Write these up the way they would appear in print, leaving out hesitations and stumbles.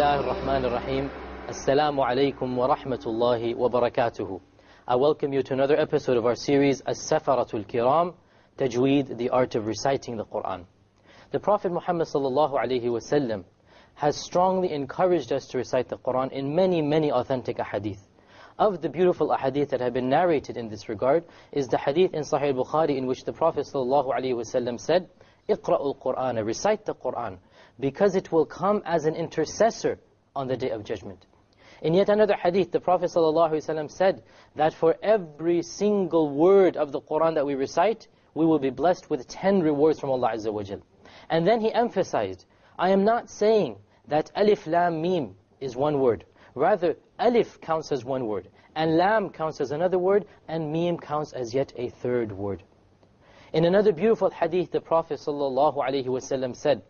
Bismillah ar-Rahman ar-Rahim. Assalamu alaikum wa rahmatullahi wa barakatuhu. I welcome you to another episode of our series, Safara Al Keram, Tajweed, the art of reciting the Quran. The Prophet Muhammad sallallahu alayhi wa sallam has strongly encouraged us to recite the Quran in many, many authentic ahadith. Of the beautiful ahadith that have been narrated in this regard is the hadith in Sahih Bukhari in which the Prophet sallallahu alayhi wa sallam said, Iqra'ul Qur'an, recite the Quran, because it will come as an intercessor on the Day of Judgment. In yet another hadith, the Prophet ﷺ said that for every single word of the Quran that we recite, we will be blessed with 10 rewards from Allah Azza wa Jal. And then he emphasized, I am not saying that Alif Lam Mim is one word. Rather, Alif counts as one word, and Lam counts as another word, and Mim counts as yet a third word. In another beautiful hadith, the Prophet ﷺ said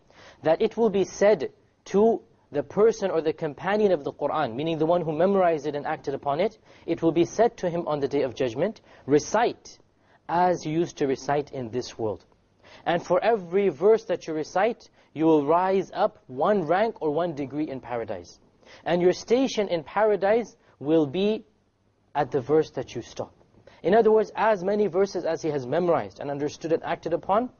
that it will be said to the person or the companion of the Qur'an, meaning the one who memorized it and acted upon it, it will be said to him on the Day of Judgment, recite as you used to recite in this world. And for every verse that you recite, you will rise up one rank or one degree in paradise. And your station in paradise will be at the verse that you stop. In other words, as many verses as he has memorized and understood and acted upon,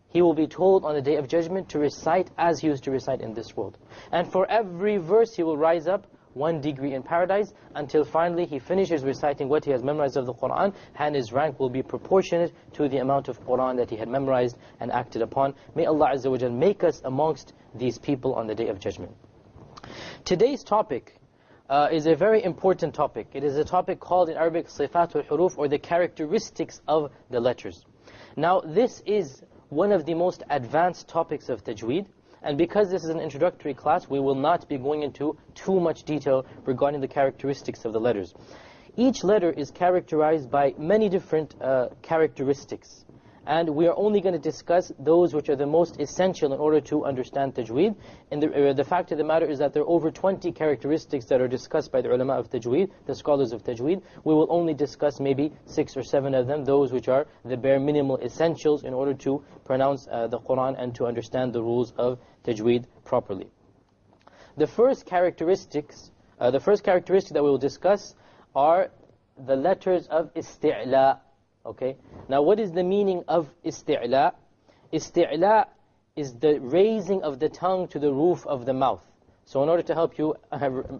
he will be told on the Day of Judgment to recite as he used to recite in this world. And for every verse he will rise up one degree in paradise until finally he finishes reciting what he has memorized of the Qur'an, and his rank will be proportionate to the amount of Qur'an that he had memorized and acted upon. May Allah Azza wa Jal make us amongst these people on the Day of Judgment. Today's topic is a very important topic. It is a topic called in Arabic Sifatul Huruf, or the characteristics of the letters. Now this is one of the most advanced topics of Tajweed, and because this is an introductory class, we will not be going into too much detail regarding the characteristics of the letters. Each letter is characterized by many different characteristics, and we are only going to discuss those which are the most essential in order to understand Tajweed. And the fact of the matter is that there are over 20 characteristics that are discussed by the ulama of Tajweed, the scholars of Tajweed. We will only discuss maybe 6 or 7 of them, those which are the bare minimal essentials in order to pronounce the Quran and to understand the rules of Tajweed properly. The first characteristic that we will discuss are the letters of isti'la. Okay. Now what is the meaning of isti'la? Isti'la is the raising of the tongue to the roof of the mouth. So in order to help you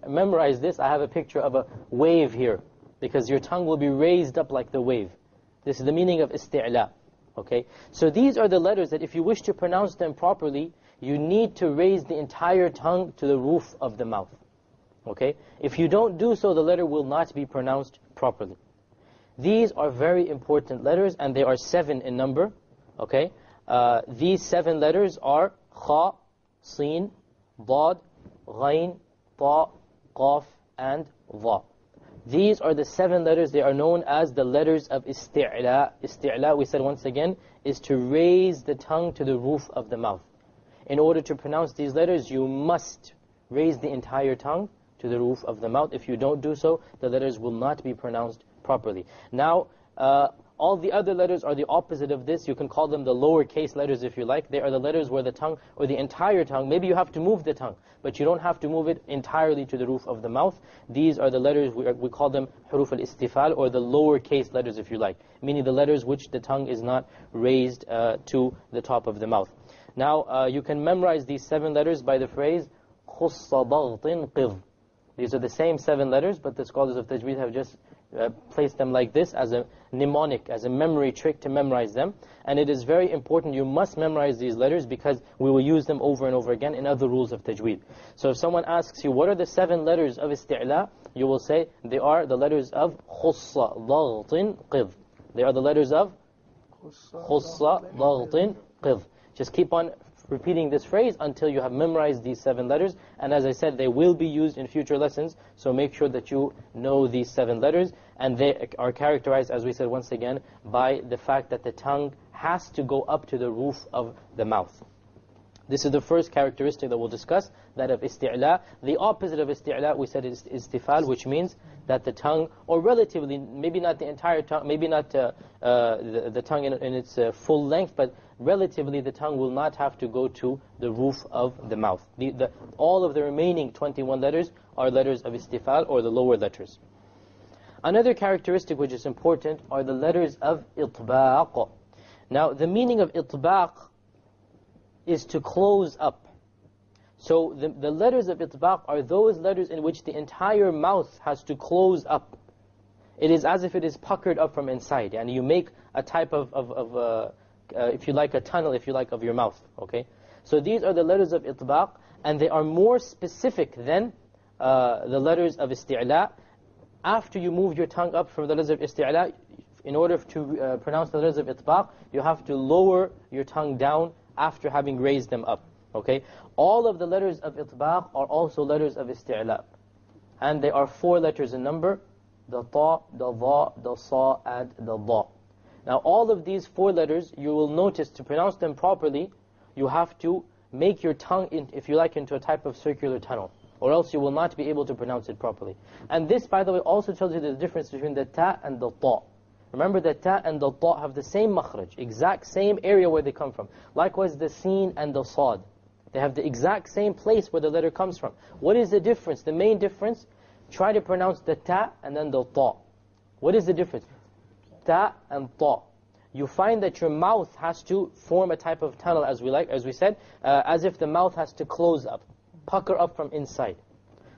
memorize this, I have a picture of a wave here, because your tongue will be raised up like the wave. This is the meaning of isti'la. Okay. So these are the letters that if you wish to pronounce them properly, you need to raise the entire tongue to the roof of the mouth. Okay. If you don't do so, the letter will not be pronounced properly. These are very important letters, and they are 7 in number. Okay, these 7 letters are Kha, Sin, Dad, Ghain, Ta, Qaf, and Dha. These are the 7 letters. They are known as the letters of isti'la. Isti'la, we said once again, is to raise the tongue to the roof of the mouth. In order to pronounce these letters, you must raise the entire tongue to the roof of the mouth. If you don't do so, the letters will not be pronounced properly. Now, all the other letters are the opposite of this. You can call them the lowercase letters if you like. They are the letters where the tongue, or the entire tongue, maybe you have to move the tongue, but you don't have to move it entirely to the roof of the mouth. These are the letters, we call them huruf al-istifal, or the lowercase letters if you like, meaning the letters which the tongue is not raised to the top of the mouth. Now, you can memorize these 7 letters by the phrase khussa daghtin qidh. These are the same 7 letters, but the scholars of Tajweed have just placed them like this as a mnemonic, as a memory trick to memorize them. And it is very important, you must memorize these letters, because we will use them over and over again in other rules of Tajweed. So if someone asks you, what are the 7 letters of isti'la? You will say, they are the letters of khussa daghtin qidh. They are the letters of khussa daghtin qidh. Just keep on repeating this phrase until you have memorized these 7 letters. And as I said, they will be used in future lessons, so make sure that you know these 7 letters. And they are characterized, as we said once again, by the fact that the tongue has to go up to the roof of the mouth. This is the first characteristic that we'll discuss, that of isti'la. The opposite of isti'la, we said, is istifal, which means that the tongue, or relatively, maybe not the entire tongue, maybe not the tongue in its full length, but relatively the tongue will not have to go to the roof of the mouth. All of the remaining 21 letters are letters of istifal, or the lower letters. Another characteristic which is important are the letters of itbaq. Now, the meaning of itbaq is to close up. So the letters of itbaq are those letters in which the entire mouth has to close up. It is as if it is puckered up from inside, and you make a type of if you like, a tunnel, if you like, of your mouth. Okay. So these are the letters of itbaq, and they are more specific than the letters of isti'la. After you move your tongue up from the letters of isti'la, in order to pronounce the letters of itbaq, you have to lower your tongue down after having raised them up. Okay? All of the letters of itbaq are also letters of isti'la. And they are 4 letters in number: the ta, the dha, the sa, and the dha. Now all of these 4 letters, you will notice, to pronounce them properly, you have to make your tongue, if you like, into a type of circular tunnel, or else you will not be able to pronounce it properly. And this, by the way, also tells you the difference between the ta and the ta. Remember that ta and the ta have the same makhraj, exact same area where they come from. Likewise, the sin and the sad. They have the exact same place where the letter comes from. What is the difference? The main difference, try to pronounce the ta and then the ta. What is the difference? Ta and ta. You find that your mouth has to form a type of tunnel, as we said, as if the mouth has to close up, pucker up from inside.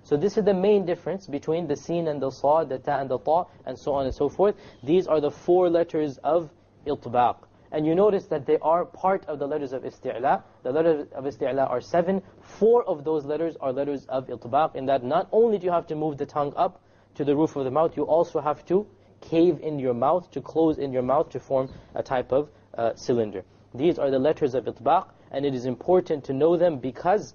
So this is the main difference between the sin and the sad, the ta and the ta, and so on and so forth. These are the 4 letters of itbaq. And you notice that they are part of the letters of isti'la. The letters of isti'la are 7. 4 of those letters are letters of itbaq, in that not only do you have to move the tongue up to the roof of the mouth, you also have to cave in your mouth, to close in your mouth, to form a type of cylinder. These are the letters of itbaq, and it is important to know them because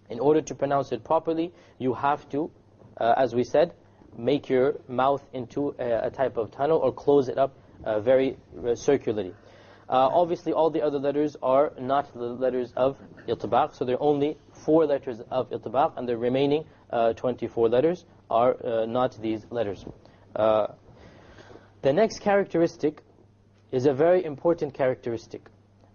in order to pronounce it properly, you have to, as we said, make your mouth into a type of tunnel, or close it up very circularly. Obviously, all the other letters are not the letters of itbaq, so there are only 4 letters of itbaq, and the remaining 24 letters are not these letters. The next characteristic is a very important characteristic,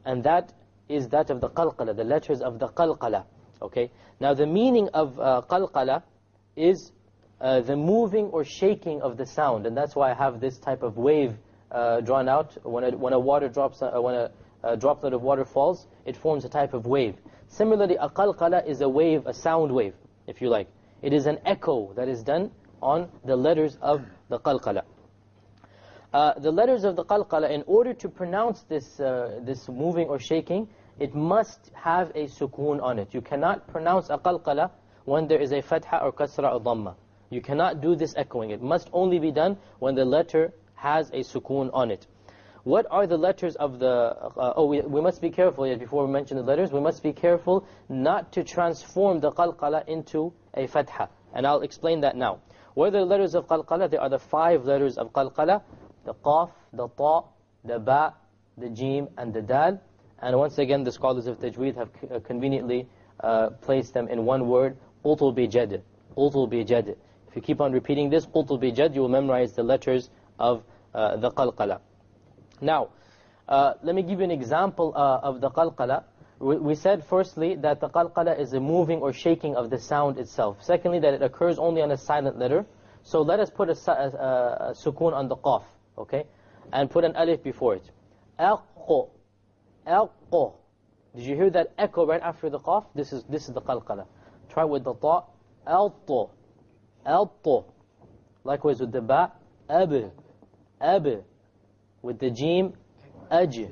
and that is that of the qalqala, the letters of the qalqala. Okay. Now the meaning of qalqala is the moving or shaking of the sound, and that's why I have this type of wave drawn out. When a water drops, when a droplet of water falls, it forms a type of wave. Similarly, a qalqala is a wave, a sound wave, if you like. It is an echo that is done on the letters of the qalqala. The letters of the qalqala, in order to pronounce this moving or shaking, it must have a sukoon on it. You cannot pronounce a qalqala when there is a fatha or kasra or dhamma. You cannot do this echoing. It must only be done when the letter has a sukoon on it. What are the letters of the... we must be careful yet before we mention the letters. We must be careful not to transform the qalqala into a fatha. And I'll explain that now. What are the letters of qalqala? They are the 5 letters of qalqala: the qaf, the ta, the ba, the jim, and the dal. And once again, the scholars of Tajweed have conveniently placed them in one word: qutul bi jad. Qutul bi jad. If you keep on repeating this, qutul bi jad, you will memorize the letters of the qalqala. Now, let me give you an example of the qalqala. We said firstly that the qalqala is a moving or shaking of the sound itself. Secondly, that it occurs only on a silent letter. So let us put a sukoon on the qaf, okay? And put an alif before it. Aqo. Aqo. Did you hear that echo right after the qaf? This is the qalqala. Try with the ta. Alto. Alto. Likewise with the ba. Ab. Ab. With the jim. Aj.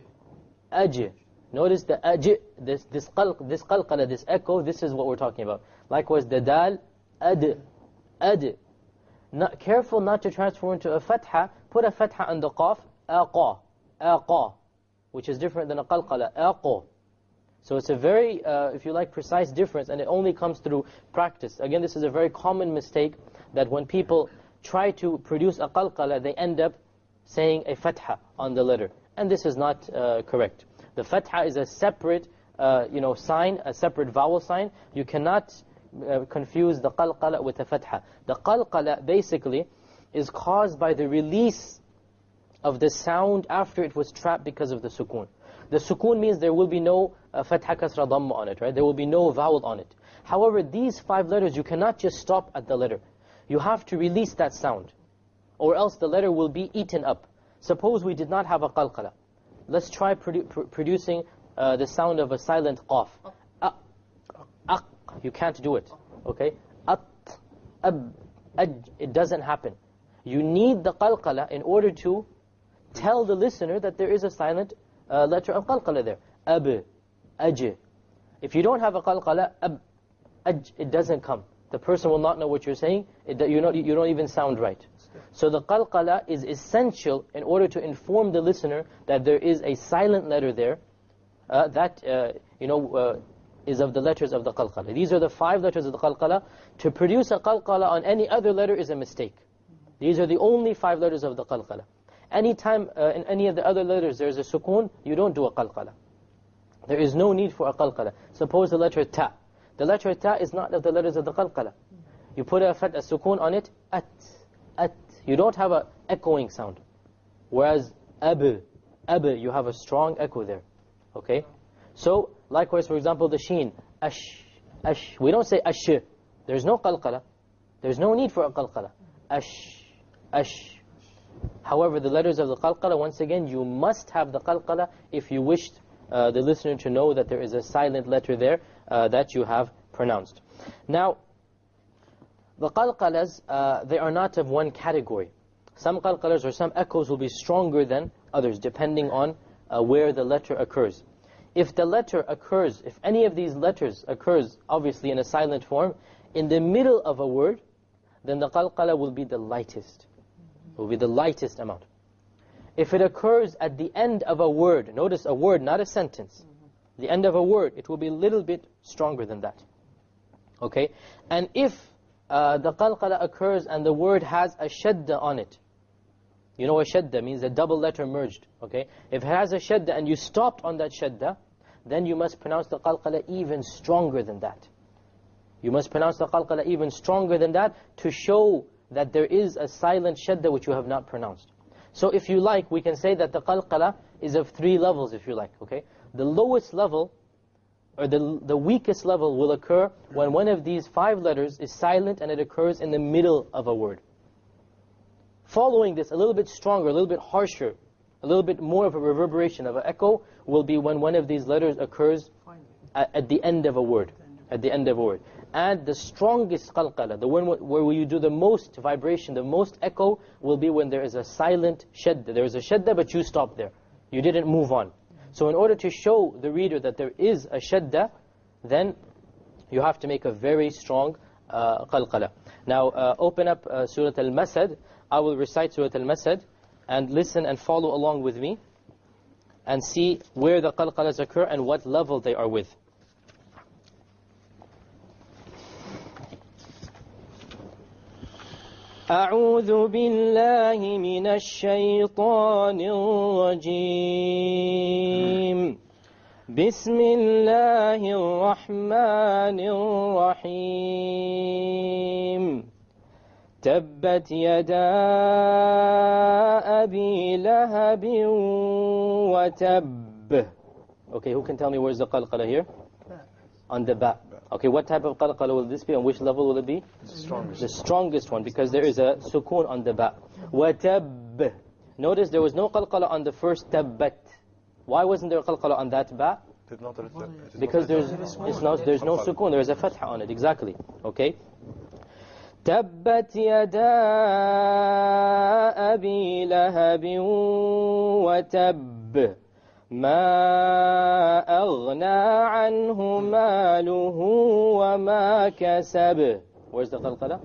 Aj. Notice the aj, this qalqala, this echo, this is what we're talking about. Likewise the dal. Ad. Ad. Careful not to transform into a fatha. Put a fatha on the qaf. Aqa. Aqa. Which is different than a qalqala. Aqo. So it's a very, if you like, precise difference, and it only comes through practice. Again, this is a very common mistake, that when people try to produce a qalqala, they end up saying a fatha on the letter. And this is not correct. The fatha is a separate sign, a separate vowel sign. You cannot confuse the qalqala with the fatha. The qalqala basically is caused by the release of the sound after it was trapped because of the sukoon. The sukoon means there will be no fatha kasra dhamma on it, right? There will be no vowel on it. However, these 5 letters, you cannot just stop at the letter. You have to release that sound, or else the letter will be eaten up. Suppose we did not have a qalqala. Let's try producing the sound of a silent qaf. You can't do it, okay? It doesn't happen. You need the qalqala in order to tell the listener that there is a silent letter of qalqala there. Aj. If you don't have a qalqala, it doesn't come. The person will not know what you're saying. You don't even sound right. So the qalqala is essential in order to inform the listener that there is a silent letter there that is of the letters of the qalqala. These are the 5 letters of the qalqala. To produce a qalqala on any other letter is a mistake. These are the only 5 letters of the qalqala. Anytime in any of the other letters there is a sukoon, you don't do a qalqala. There is no need for a qalqala. Suppose the letter ta. The letter ta is not of the letters of the qalqala. You put a sukoon on it, at. You don't have an echoing sound. Whereas you have a strong echo there. Okay? So, likewise, for example, the sheen, ash. We don't say ash. There's no qalqala. There's no need for a qalqala. Ash. However, the letters of the qalqala, once again, you must have the qalqala if you wished the listener to know that there is a silent letter there that you have pronounced. Now, the qalqalas, they are not of one category. Some qalqalas or some echoes will be stronger than others, depending on where the letter occurs. If the letter occurs, if any of these letters occurs, obviously in a silent form, in the middle of a word, then the qalqala will be the lightest. It will be the lightest amount. If it occurs at the end of a word, notice a word, not a sentence. The end of a word, it will be a little bit stronger than that. Okay? And if the qalqala occurs and the word has a shadda on it, you know a shadda means a double letter merged. Okay? If it has a shadda and you stopped on that shadda, then you must pronounce the qalqala even stronger than that. You must pronounce the qalqala even stronger than that to show that there is a silent shadda which you have not pronounced. So if you like, we can say that the qalqala is of 3 levels, if you like. Okay? The lowest level, or the weakest level, will occur when one of these 5 letters is silent and it occurs in the middle of a word. Following this, a little bit stronger, a little bit harsher, a little bit more of a reverberation of an echo, will be when one of these letters occurs at the end of a word. At the end of a word. And the strongest qalqala, the one where you do the most vibration, the most echo, will be when there is a silent shadda. There is a shadda, but you stop there. You didn't move on. So in order to show the reader that there is a shadda, then you have to make a very strong qalqala. Now open up Surah Al-Masad. I will recite Surah Al-Masad, and listen and follow along with me, and see where the qalqalas occur and what level they are with. أعوذ بالله من الشيطان الرجيم بسم الله الرحمن الرحيم تبت يدا أبي لهب وتب. Okay, who can tell me where's the qalqala here? On the ba. Okay, what type of qalqala will this be? On which level will it be? The strongest one, because there is a sukoon on the ba. وَتَبْ. Notice there was no qalqala on the first tabbat. Why wasn't there a qalqala on that ba? Because there's no sukoon, there is a fatha on it, exactly. Okay? تَبَّتْ يَدَا أَبِي لَهَبٍ وَتَبٍّ ما أغنى عنه ماله وما كسب. Where's the qalqala?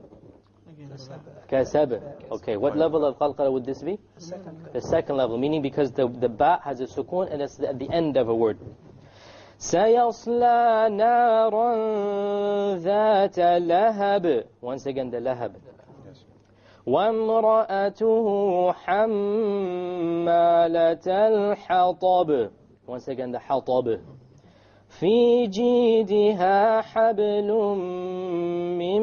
Kasab. Okay, what level of qalqala would this be? The second level, meaning because the ba has a sukoon and it's at the end of a word. سيصلى نارا ذات لهب. Once again the lahab. وَامْرَأَتُهُ حَمَّالَةَ الْحَطَبِ. Once again the حَطَبِ. في جيدها حبل من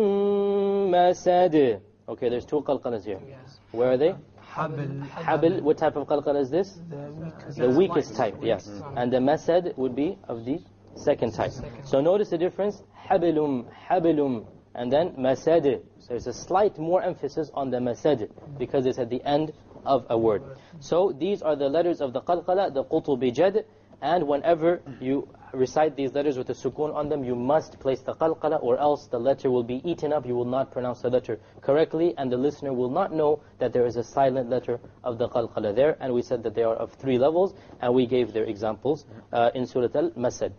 مسد. Okay, there's two qalqalas here. Yes. Where are they? Habl. What type of qalqala is this? The weakest type, yes. And the masad would be of the second type. So notice the difference. Hablum. And then masad. There's a slight more emphasis on the masad because it's at the end of a word. So these are the letters of the qalqala, the qutubi jad. And whenever you recite these letters with a sukoon on them, you must place the qalqala, or else the letter will be eaten up. You will not pronounce the letter correctly, and the listener will not know that there is a silent letter of the qalqala there. And we said that they are of 3 levels, and we gave their examples in Surah Al-Masad.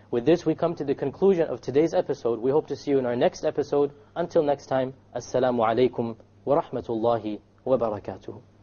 With this, we come to the conclusion of today's episode. We hope to see you in our next episode. Until next time, Assalamu alaikum wa rahmatullahi wa barakatuh.